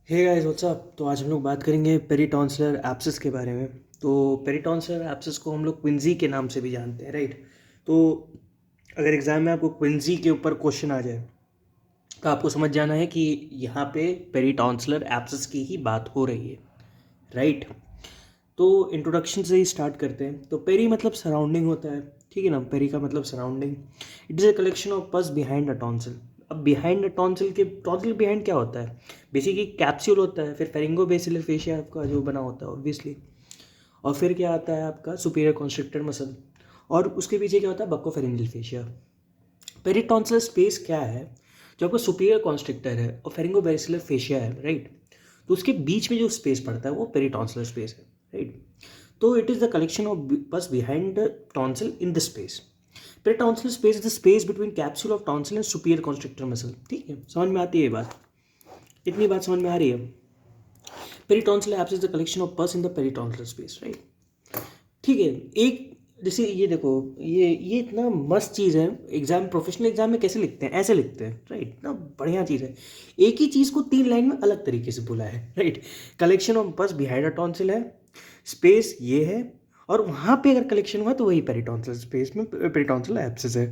Hey guys what's up. तो आज हम लोग बात करेंगे पेरिटॉन्सिलर एब्सेस के बारे में। तो पेरिटॉन्सिलर एब्सेस को हम लोग क्विंजी के नाम से भी जानते हैं, राइट। तो अगर एग्जाम में आपको क्विंजी के ऊपर क्वेश्चन आ जाए तो आपको समझ जाना है कि यहाँ पे पेरिटॉन्सिलर एब्सेस की ही बात हो रही है, राइट। तो इंट्रोडक्शन से ही स्टार्ट करते हैं। तो पेरी मतलब सराउंडिंग होता है, ठीक है ना। पेरी का मतलब surrounding. It is a collection of pus behind a tonsil. अब बिहाइंड अ टॉन्सिल के टॉन्सिल बिहाइंड क्या होता है? बेसिकली कैप्सूल होता है, फिर फेरिंगो बेसिलर फेशिया आपका जो बना होता है ऑब्वियसली, और फिर क्या आता है आपका सुपीरियर कॉन्स्ट्रिक्टर मसल, और उसके पीछे क्या होता है बक्कोफेरेंजियल फेशिया। पेरिटॉन्सिलर स्पेस क्या है? जो आपका सुपीरियर कॉन्स्ट्रिक्टर है और फेरिंगो बेसिलर फेशिया है, राइट। तो उसके बीच में जो स्पेस पड़ता है वो पेरिटॉन्सिलर स्पेस है, राइट। तो it is the collection of pus behind the tonsil in the space. Peritonsillar space is the space between capsule of tonsil and superior constrictor muscle. ठीक है, समझ में आती है ये बात? इतनी बात समझ में आ रही है? Peritonsillar abscess the collection of pus in the peritonsillar space, right. ठीक है। एक जैसे ये देखो, ये इतना मस्त चीज़ है। एग्जाम, प्रोफेशनल एग्जाम में कैसे लिखते हैं? ऐसे लिखते हैं, राइट। इतना बढ़िया चीज़ है। एक ही चीज़ को 3 लाइन में अलग तरीके से बोला है, right. Collection of pus behind a tonsil है, स्पेस ये है, और वहाँ पे अगर कलेक्शन हुआ तो वही पेरिटॉन्सिल स्पेस में पेरिटॉन्सिल एब्सेस है।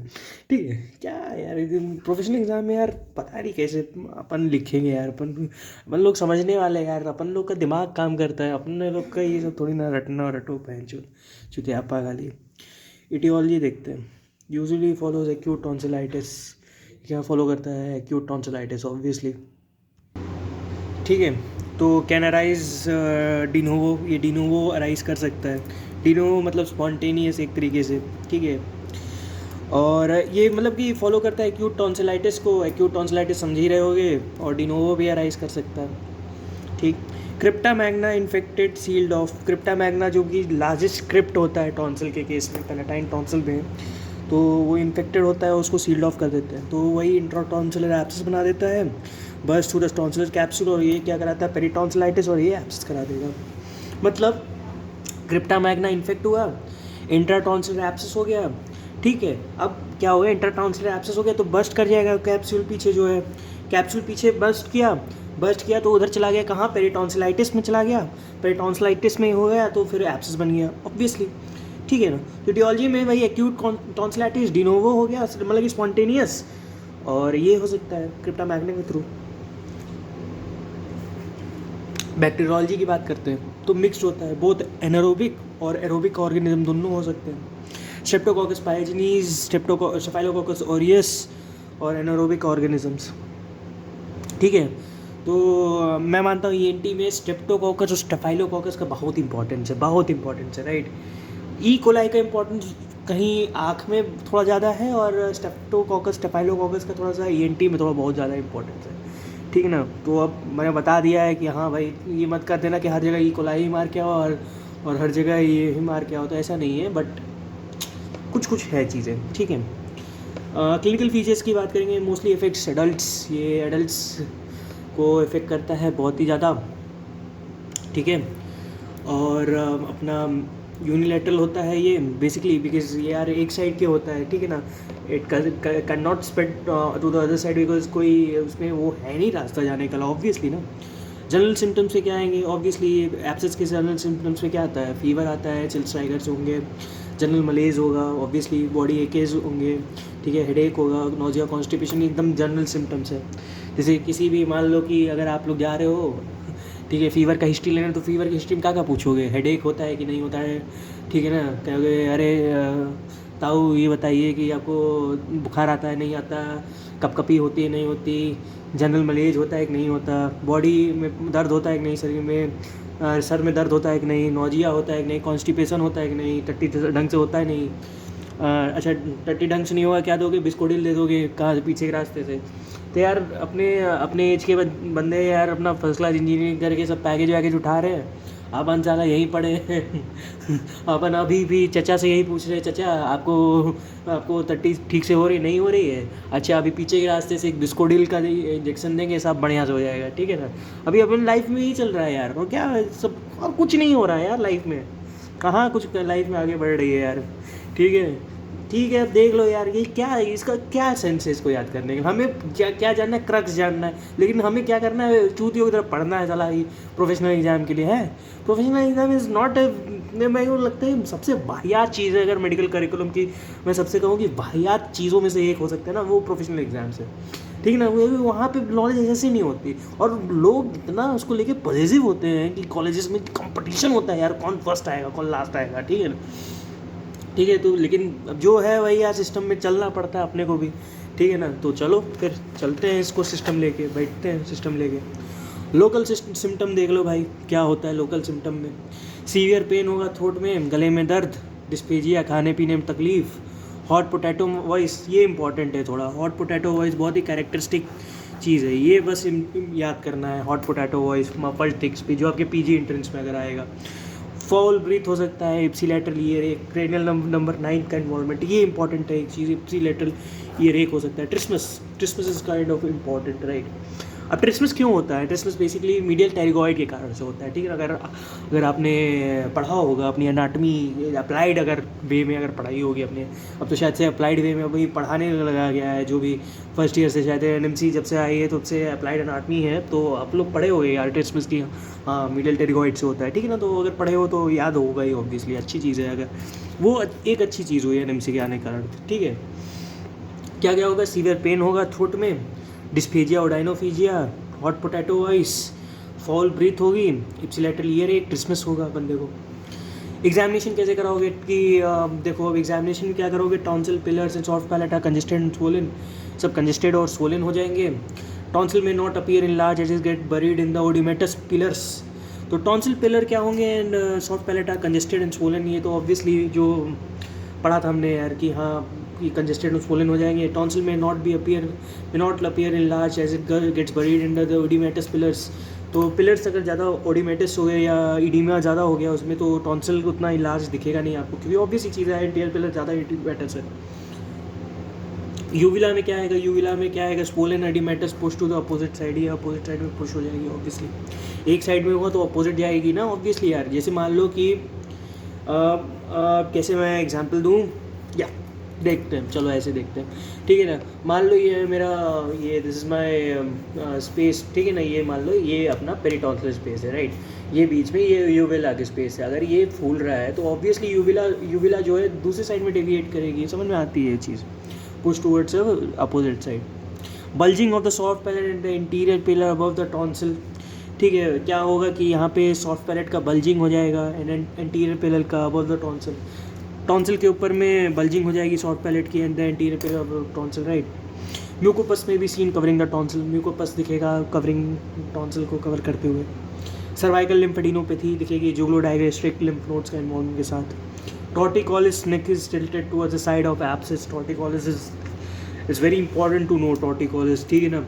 ठीक है। क्या यार, प्रोफेशनल एग्जाम में यार पता नहीं कैसे अपन लिखेंगे यार। अपन अपन लोग समझने वाले हैं यार, अपन लोग का दिमाग काम करता है, अपने लोग का ये सब थोड़ी ना रटना रटो पहन चुतियापा गाली। इटियोलॉजी देखते हैं। Usually follows acute tonsillitis. क्या फॉलो करता है? Acute tonsillitis obviously. ठीक है। तो कैन अराइज डिनोवो, ये डिनोवो अराइज कर सकता है। डिनोवो मतलब स्पॉन्टेनियस एक तरीके से, ठीक है। और ये मतलब कि फॉलो करता है एक्यूट टॉन्सिलाइटिस को। एक्यूट टॉन्सिलाइटिस समझ ही रहे होगे, और डिनोवो भी अराइज कर सकता है, ठीक। Crypta magna infected sealed off. Crypta magna जो कि लार्जेस्ट क्रिप्ट होता है टॉन्सिल के केस में, पैलेटाइन टॉन्सिल में, तो वो इन्फेक्टेड होता है, उसको सील्ड ऑफ कर देते हैं, तो वही इंट्राटॉन्सिलर एब्सेस बना देता है बस थ्रू द टॉन्सिलर कैप्सूल। और ये क्या कराता है? पेरिटॉन्सिलाइटिस, और ये एब्सेस करा देगा। मतलब क्रिप्टा मैग्ना इन्फेक्ट हुआ, इंट्राटॉन्सिलर एब्सेस हो गया, ठीक है। अब क्या हो गया? इंट्राटॉन्सिलर एब्सेस हो गया तो बस्ट कर जाएगा कैप्सूल पीछे जो है। कैप्सूल पीछे बस्ट किया तो उधर चला गया कहाँ? पेरिटॉन्सिलाइटिस में चला गया। पेरिटॉन्सिलाइटिस में हो गया तो फिर एब्सेस बन गया ऑब्वियसली, ठीक है ना। तो टियोलॉजी में भाई एक्यूट टॉन्सिलाइटिस डिनोवो हो गया, मतलब कि स्पॉन्टेनियस, और ये हो सकता है क्रिप्टा मैग्ना के थ्रू। बैक्टीरियोलॉजी की बात करते हैं तो मिक्स्ड होता है, बोथ एनारोबिक और एरोबिक ऑर्गेनिज्म दोनों हो सकते हैं। स्ट्रेप्टोकोकस पाइजनीज, स्टेफाइलोकोकस ऑरियस, और एनारोबिक ऑर्गेनिजम्स, ठीक है। तो मैं मानता हूँ ईएनटी में स्ट्रेप्टोकोकस और स्टेफाइलोकोकस का बहुत इंपॉर्टेंस है, बहुत इंपॉर्टेंस है, राइट। ई कोलाई का इंपॉर्टेंस कहीं आँख में थोड़ा ज़्यादा है, और स्टेप्टोकोकस स्टेफाइलोकोकस का थोड़ा सा ईएनटी में थोड़ा बहुत ज़्यादा इंपॉर्टेंस है, ठीक है ना। तो अब मैंने बता दिया है कि हाँ भाई, ये मत कर देना कि हर जगह ई कोलाई ही मार के आओ और हर जगह ये ही मार के आओ, तो ऐसा नहीं है, बट कुछ कुछ है चीज़ें, ठीक है। क्लिनिकल फीचर्स की बात करेंगे, मोस्टली इफेक्ट्स एडल्ट्स, ये एडल्ट्स को इफ़ेक्ट करता है बहुत ही ज़्यादा, ठीक है। और अपना यूनिलेटरल होता है ये बेसिकली, बिकॉज ये यार एक साइड के होता है, ठीक है ना। It can not spread to the other side, because कोई उसमें वो है नहीं रास्ता जाने का, ऑब्वियसली ना। जनरल सिम्टम्स से क्या आएंगे? ऑब्वियसली एब्सेस के जनरल सिम्टम्स में क्या आता है? फीवर आता है, चिल स्ट्राइकर्स होंगे, जनरल मलेज होगा, ऑब्वियसली बॉडी एकेज होंगे, ठीक है, हेडेक होगा, नोजिया, कॉन्स्टिपेशन, एकदम जनरल सिम्टम्स है। जैसे किसी भी, मान लो कि अगर आप लोग जा रहे हो, ठीक है, फीवर का हिस्ट्री लेना, तो फीवर की हिस्ट्री में क्या क्या पूछोगे? हेडेक होता है कि नहीं होता है, ठीक है ना। कहोगे अरे ताऊ ये बताइए कि आपको बुखार आता है नहीं आता, कपकपी होती है नहीं होती, जनरल मलेज होता है कि नहीं होता, बॉडी में दर्द होता है कि नहीं, शरीर में सर में दर्द होता है कि नहीं, नोजिया होता है कि नहीं, कॉन्स्टिपेशन होता है कि नहीं, टट्टी ढंग से होता है नहीं। अच्छा, टट्टी ढंग से नहीं होगा, क्या दोगे? बिस्कोडिल दे दोगे, कहाँ से? पीछे के रास्ते से। तो यार अपने अपने एज के बंदे यार अपना फर्स्ट क्लास इंजीनियरिंग करके सब पैकेज वैकेज उठा रहे हैं, अपन साला यहीं पड़े हैं। अपन अभी भी चचा से यही पूछ रहे हैं, चचा आपको आपको टट्टी ठीक से हो रही नहीं हो रही है? अच्छा, अभी पीछे के रास्ते से एक बिस्कोडिल का इंजेक्शन देंगे, सब बढ़िया से हो जाएगा, ठीक है ना। अभी अपन लाइफ में ही चल रहा है यार, और क्या सब, और कुछ नहीं हो रहा है यार लाइफ में। कहाँ कुछ लाइफ में आगे बढ़ रही है यार, ठीक है। ठीक है, अब देख लो यार ये क्या है, इसका क्या सेंस है इसको याद करने का, हमें क्या क्या जानना है, क्रक्स जानना है, लेकिन हमें क्या करना है, चूतियों की तरफ पढ़ना है साला, ये प्रोफेशनल एग्जाम के लिए है। Professional exam is not a, मेरे को लगता है सबसे वाहियात चीज़ है अगर मेडिकल करिकुलम की मैं सबसे कहूँ कि वाहियात चीज़ों में से एक हो सकता है ना, वो प्रोफेशनल एग्जाम्स है, ठीक है ना। वो वहाँ पे नॉलेज ऐसी नहीं होती, और लोग इतना उसको लेके पॉजिटिव होते हैं कि कॉलेजेस में कंपटीशन होता है यार, कौन फर्स्ट आएगा कौन लास्ट आएगा, ठीक है ना, ठीक है। तो लेकिन अब जो है वही यार, सिस्टम में चलना पड़ता है अपने को भी, ठीक है ना। तो चलो फिर चलते हैं इसको सिस्टम लेके, बैठते हैं सिस्टम लेके। लोकल सिम्टम देख लो भाई, क्या होता है लोकल सिम्टम में। सीवियर पेन होगा थ्रोट में, गले में दर्द, डिस्पेजिया, खाने पीने में तकलीफ, हॉट पोटैटो वॉइस, ये इंपॉर्टेंट है थोड़ा, हॉट पोटैटो वॉइस बहुत ही कैरेक्टरिस्टिक चीज़ है, ये बस याद करना है, hot potato voice, muffled thick speech, जो आपके पीजी एंट्रेंस में अगर आएगा। फॉल ब्रीथ हो सकता है, इप्सीलैटरल ईयर एक, क्रेनियल नंबर 9 का इन्वॉल्वमेंट, ये इंपॉर्टेंट है एक चीज़, इप्सीलैटरल ईयर एक हो सकता है। Trismus is kind of important, right. अब ट्रिस्मस क्यों होता है, ट्रिस्मस बेसिकली मीडियल टेरिगॉइड के कारण से होता है, ठीक है। अगर आपने पढ़ा होगा अपनी एनाटमी अप्लाइड अगर वे में अगर पढ़ाई होगी अपने, अब तो शायद से अप्लाइड वे में अभी पढ़ाने लगा गया है, जो भी फर्स्ट ईयर से शायद एनएमसी जब से आई है तब से अप्लाइड एनाटमी है, तो आप लोग पढ़े होंगे यार ट्रिस्मस की, हाँ मीडियल टेरिगॉइड से होता है, ठीक है ना। तो अगर पढ़े हो तो याद होगा ही, ऑब्वियसली अच्छी चीज़ है, अगर वो एक अच्छी चीज़ हुई एनएमसी के आने के कारण, ठीक है। क्या क्या होगा, सीवियर पेन होगा थ्रोट में, डिस्फेजिया और odynophagia, hot potato voice, foul breath होगी, इप्सिलैटरल ईयर एक, ट्रिस्मस होगा बंदे को। एग्जामिनेशन कैसे कराओगे कि देखो अब एग्जामिनेशन क्या करोगे, tonsil pillars and soft palate are congested and swollen, सब कंजेस्टेड और स्वोलन हो जाएंगे। Tonsil may not appear in large ages get buried in the oedematous pillars, तो टॉन्सिल पिलर क्या होंगे and soft palate are congested and swollen, ये तो obviously जो पढ़ा था हमने यार कि हाँ कि कंजेस्टेड और स्वोलन हो जाएंगे। Tonsil may not appear in large age it gets buried in the oedematous pillars, तो पिलर्स अगर ज़्यादा ओडिमेटस हो गए या इडीमा ज़्यादा हो गया उसमें, तो टॉन्सिल उतना लार्ज दिखेगा नहीं आपको, क्योंकि ऑब्वियस ही चीज़ है एंटीरियर पिलर ज़्यादा ओडिमेटस है। यूविला में क्या आएगा, swollen oedematous push to the opposite side, या अपोजिट साइड में पुश हो जाएगी ऑब्वियसली, एक साइड में होगा तो अपोजिट जाएगी ना ऑब्वियसली यार। जैसे मान लो कि कैसे मैं एग्जांपल दूँ, या देखते हैं, चलो ऐसे देखते हैं, ठीक है ना। मान लो ये मेरा ये दिस इज़ माय स्पेस, ठीक है ना, ये मान लो ये अपना पेरिटॉन्सिल स्पेस है, राइट, ये बीच में ये यूविला की स्पेस है, अगर ये फूल रहा है तो ऑब्वियसली यूविला जो है दूसरी साइड में डेविएट करेगी, समझ में आती है ये चीज़, push towards opposite side. Bulging of the soft palate and the interior pillar above the tonsil, ठीक है, क्या होगा कि यहाँ पे सॉफ्ट पैलेट का बल्जिंग हो जाएगा एंड एंटीरियर पिलर का अबव द टॉन्सिल, टॉन्सिल के ऊपर में बल्जिंग हो जाएगी सॉफ्ट पैलेट की and the anterior pillar above tonsil, right. Mucopus may be seen covering the tonsil, mucopus दिखेगा कवरिंग टॉन्सिल को कवर करते हुए। सर्वाइकल लिम्फेडिनोपैथी दिखेगी जुगलोडाइगेस्ट्रिक लिम्फ नोड्स का इन्वॉल्वमेंट के साथ। Torticollis neck is tilted towards the side of abscess, torticollis is very important to know torticollis, ठीक है ना।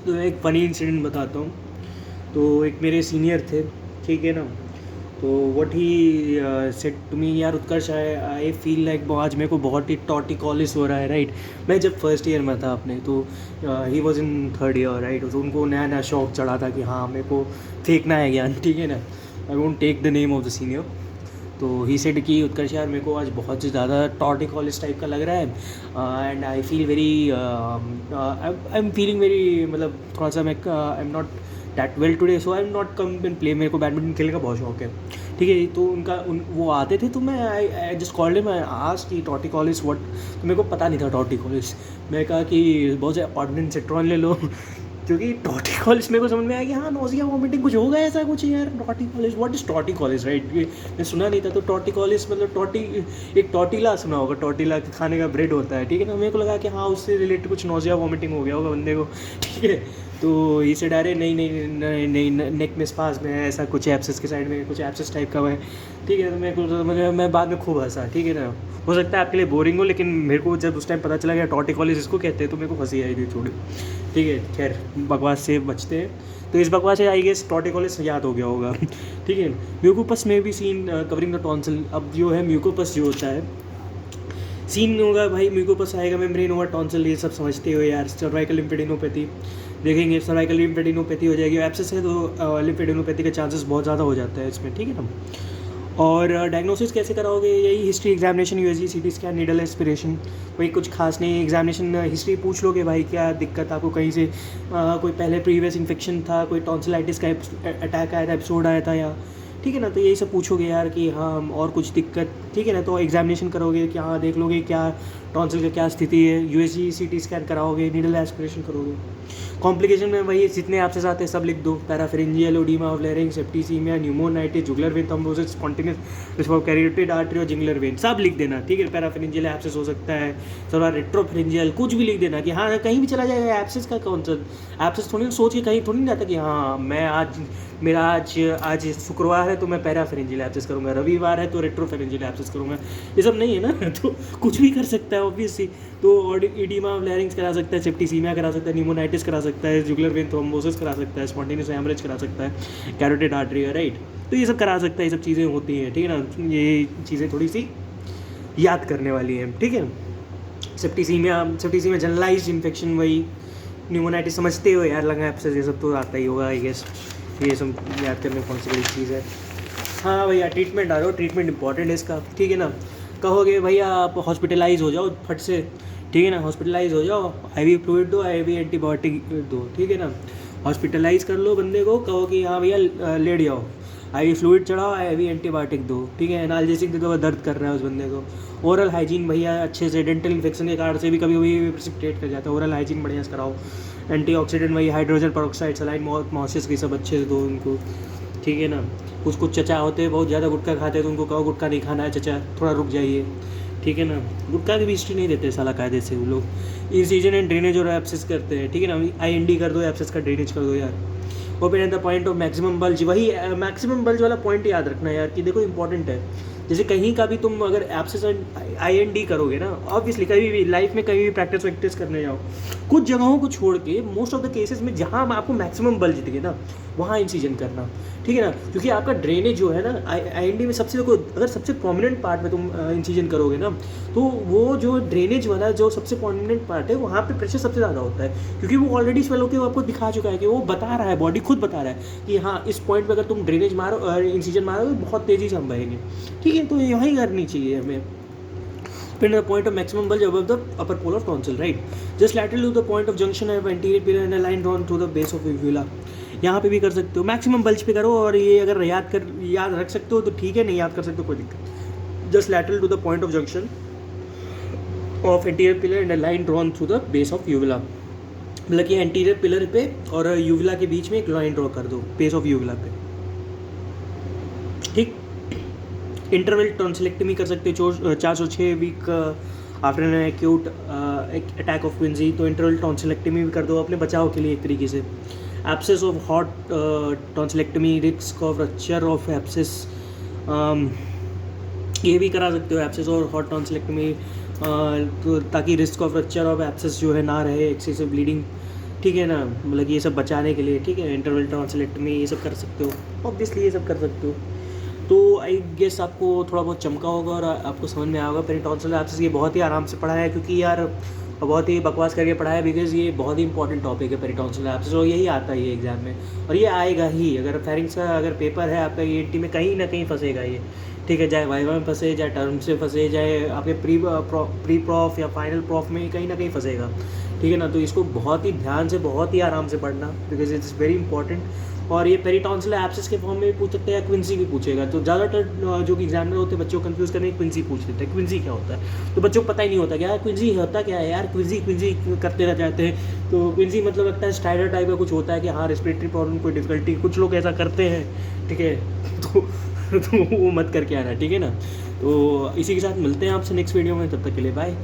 तो एक फ़नी इंसिडेंट बताता हूँ, तो एक मेरे सीनियर थे, ठीक है ना, तो what he said to me, यार उत्कर्ष आई फील लाइक आज मेरे को बहुत ही टॉर्टिकोलिस हो रहा है, राइट। मैं जब फर्स्ट ईयर में था अपने, तो he was in third year, right, तो उनको नया नया शौक चढ़ा था कि हाँ मेरे को फेंकना है ज्ञान, ठीक है ना, I won't take the name of the senior. तो ही सेड कि उत्कर्ष यार मेरे को आज बहुत ज़्यादा टॉर्टिकोलिस टाइप का लग रहा है and I feel very I am feeling very, मतलब थोड़ा सा मैं I am not that well today, so I am not come in play, मेरे को बैडमिंटन खेलने का बहुत शौक है, ठीक है। तो वो आते थे, तो मैं आई जस्ट कॉल्ड हिम, मैं आस्क्ड कि टॉर्टिकोलिस व्हाट, तो मेरे को पता नहीं था टॉर्टिकोलिस, मैं कहा कि बहुत से ऑर्डिनेंस सिट्रॉन ले लो क्योंकि टॉर्टिकोलिस मेरे को समझ में आया कि हाँ नोजिया वॉमिटिंग कुछ होगा ऐसा कुछ यार, torticollis what is torticollis, right, मैं सुना नहीं था। तो टॉर्टिकोलिस मतलब एक टॉर्टिला सुना होगा, टॉर्टिला खाने का ब्रेड होता है, ठीक है ना, मेरे को लगा कि हाँ उससे रिलेटेड कुछ नोजिया वॉमिटिंग हो गया होगा बंदे को, ठीक है। तो इसे डारे नहीं नेक में स्पास में है, ऐसा कुछ एब्सेस के साइड में कुछ एब्सेस टाइप का है, ठीक है। तो मेरे को मैं बाद में खूब हंसा, ठीक है ना, हो सकता है आपके लिए बोरिंग हो, लेकिन मेरे को जब उस टाइम पता चला गया टॉर्टिकोलिस इसको कहते हैं, तो मेरे को हंसी आई थी थोड़ी, ठीक है। खैर बकवास से बचते हैं, तो इस बकवास से आई गेस टॉर्टिकोलिस याद हो गया होगा, ठीक है। म्यूकोपस may be seen covering the tonsil, अब जो है म्यूकोपस जो होता है सीन होगा भाई, म्यूकोपस आएगा, मेम्ब्रेन होगा, टॉन्सिल, ये सब समझते हो यार। सर्वाइकल लिम्फेडिनोपैथी देखेंगे, सर्वाइकल लिम्फेडिनोपैथी हो जाएगी, एब्सेस है तो लिम्फेडिनोपैथी का चांसेस बहुत ज़्यादा हो जाता है इसमें, ठीक है ना। और डायग्नोसिस कैसे कराओगे, यही history examination, USG, CT scan, needle aspiration, कोई कुछ खास नहीं। एग्जामिनेशन हिस्ट्री पूछ लोगे भाई क्या दिक्कत आपको कहीं से कोई पहले प्रीवियस इन्फेक्शन था, कोई टॉन्सिलाइटिस का अटैक आया था, एपिसोड आया था या, ठीक है ना, तो यही सब पूछोगे यार कि हाँ और कुछ दिक्कत, ठीक है ना। तो एग्जामिनेशन करोगे कि हाँ देख लोगे क्या टॉन्सिल का क्या स्थिति है, यूएसजी सीटी स्कैन कराओगे, नीडल एस्पिरेशन करोगे। कॉम्प्लिकेशन में वही जितने आपसे आते हैं सब लिख दो, parapharyngeal oedema of larynx, septicaemia, pneumonitis, jugular vein thrombosis, spontaneous response carotid artery और जिंगुलर वेन, सब लिख देना, ठीक है। पैराफेरेंजियल एब्सेस हो सकता है, थोड़ा रेट्रोफेरेंजियल, कुछ भी लिख देना कि हाँ कहीं भी चला जाएगा एब्सेस का कौन सा एब्सेस, थोड़ी सोच के कहीं थोड़ी नहीं जाता कि हाँ मैं आज शुक्रवार है तो मैं पैराफेरेंजियल एब्सेस करूँगा, रविवार है तो रेट्रोफेरेंजियल एब्सेस करूँगा, ये सब नहीं है ना। तो कुछ भी कर सकता है ऑब्वियसली। तो एडिमा ऑफ लैरिंक्स करा सकता है, सेप्टिसीमिया करा सकता है, न्यूमोनाइटिस करा सकता है, जुगुलर वेन थ्रोम्बोसिस करा सकता है, स्पॉन्टेनियस हेमरेज करा सकता है, कैरोटिड आर्टरी, राइट। तो ये सब करा सकता है, ये सब चीज़ें होती हैं, ठीक है ना। ये चीज़ें थोड़ी सी याद करने वाली हैं, ठीक है। सेप्टिसीमिया जनरलाइज्ड इन्फेक्शन, वही न्यूमोनाइटिस समझते हो यार, लंगा एब्सेस, ये सब तो आता ही होगा आई गेस, ये सब याद करने कौन सी बड़ी चीज़ है। हाँ भैया ट्रीटमेंट आ रहा हो, ट्रीटमेंट इंपॉर्टेंट है इसका, ठीक है ना। कहोगे भैया आप हॉस्पिटलाइज हो जाओ फट से, ठीक है ना, हॉस्पिटलाइज हो जाओ, आईवी फ्लूइड दो, आईवी एंटीबायोटिक दो, ठीक है ना। हॉस्पिटलाइज कर लो बंदे को, कहो कि हाँ भैया लेट जाओ, आईवी फ्लूइड चढ़ाओ, आईवी एंटीबायोटिक दो, ठीक है। एनाल्जेसिक दे दो, दर्द कर रहा है उस बंदे को। ओरल हाइजीन भैया अच्छे से, डेंटल इन्फेक्शन के कारण से भी कभी कभी प्रेसिपिटेट कर जाता है, ओरल हाइजीन बढ़िया से कराओ। एंटीऑक्सीडेंट वही हाइड्रोजन पेरोक्साइड, सलाइन मोसिस की सब अच्छे से दो उनको, ठीक है ना। कुछ कुछ चचा होते हैं बहुत ज़्यादा गुटखा खाते हैं, तो उनको कहो गुटखा नहीं खाना है चचा, थोड़ा रुक जाइए, ठीक है ना। गुटखा की भी हिस्ट्री नहीं देते साला कायदे से वो लोग। इंसिजन एंड ड्रेनेज और एब्सेस करते हैं, ठीक है ना, IND कर दो, एब्सेस का ड्रेनेज कर दो यार। Open at the point of maximum bulge, वही मैक्सिमम बल्ज वाला पॉइंट याद रखना यार कि देखो इंपॉर्टेंट है। जैसे कहीं का भी तुम अगर एब्सेस IND करोगे ना, ऑब्वियसली कभी भी लाइफ में कहीं भी प्रैक्टिस करने जाओ, कुछ जगहों को छोड़ के मोस्ट ऑफ द केसेस में जहाँ आपको मैक्सिमम बल्ज दिखे ना वहाँ इंसिजन करना, ठीक है ना। क्योंकि आपका ड्रेनेज जो है ना IND में सबसे देखो, अगर सबसे प्रोमिनेंट पार्ट में तुम इंसिजन करोगे ना, तो वो जो ड्रेनेज वाला जो सबसे प्रोमिनेंट पार्ट है वहाँ पे प्रेशर सबसे ज़्यादा होता है, क्योंकि वो ऑलरेडी स्वेलो के आपको दिखा चुका है कि वो बता रहा है, बॉडी खुद बता रहा है कि हाँ इस पॉइंट पे अगर तुम ड्रेनेज मारो, इंसिजन मारो तो बहुत तेज़ी से हम बहेंगे, ठीक है। तो यही करनी चाहिए हमें। Pin the point of maximum bulge above the upper pole of tonsil, right? Just lateral to the point of junction of anterior pillar and a line drawn through the base of uvula. यहाँ पे भी कर सकते हो, maximum bulge पे करो, और ये अगर याद रख सकते हो तो ठीक है, नहीं याद कर सकते हो कोई दिक्कत। Just lateral to the point of junction of anterior pillar and a line drawn through the base of uvula, मतलब कि एंटीरियर पिलर पे और यूविला के बीच में एक लाइन ड्रॉ कर दो बेस ऑफ यूविला पे, ठीक। इंटरवल टॉन्सिलेक्टमी कर सकते हो 4 से 6 week after an acute attack of quinsy, तो इंटरवल टॉन्सिलेक्टमी भी कर दो अपने बचाव के लिए एक तरीके से। Abscess of hot tonsillectomy, risk of rupture of abscess, ये भी करा सकते हो एब्सेस और हॉट टॉन्सिलेक्टमी, तो ताकि risk of rupture of abscess जो है ना रहे, एक्सेसिव ब्लीडिंग, ठीक है ना, मतलब ये सब बचाने के लिए, ठीक है। इंटरवल टॉन्सिलेक्टमी ये सब कर सकते हो, ऑब्वियसली ये सब कर सकते हो। तो आई गेस आपको थोड़ा बहुत चमका होगा और आपको समझ में आया होगा। पेरिटॉन्सिल एब्सेस ये बहुत ही आराम से पढ़ा है, क्योंकि यार बहुत ही बकवास करके पढ़ा है, बिकॉज ये बहुत ही इंपॉर्टेंट टॉपिक है पेरिटॉन्सिल एब्सेस, और यही आता है ये एग्जाम में, और ये आएगा ही। अगर फेरिंग्स का अगर पेपर है आपका ENT में, कहीं ना कहीं फंसेगा ये, ठीक है, चाहे वाइवा में फंसे, चाहे टर्म से फंसे, चाहे आपके प्री प्रॉफ या फाइनल प्रॉफ में कहीं ना कहीं फंसेगा, ठीक है ना। तो इसको बहुत ही ध्यान से, बहुत ही आराम से पढ़ना, because it is very important. और ये पेरिटॉन्सिल एब्सेस के फॉर्म में भी पूछ सकते हैं, या क्विंसी भी पूछेगा। तो ज़्यादातर जो कि एग्जामिनर होते हैं बच्चों को कंफ्यूज करने क्विंसी पूछ लेते हैं, क्विंसी क्या होता है, तो बच्चों को पता ही नहीं होता क्या क्विंसी होता क्या है यार, क्विंसी करते रह जाते हैं। तो क्विंसी मतलब लगता है स्टाइडर टाइप का कुछ होता है कि हाँ रेस्पिरेटरी प्रॉब्लम, कोई डिफिकल्टी, कुछ लोग ऐसा करते हैं, ठीक है। तो वो मत करके आना, ठीक है ना। तो इसी के साथ मिलते हैं आपसे नेक्स्ट वीडियो में, तब तक के लिए बाय।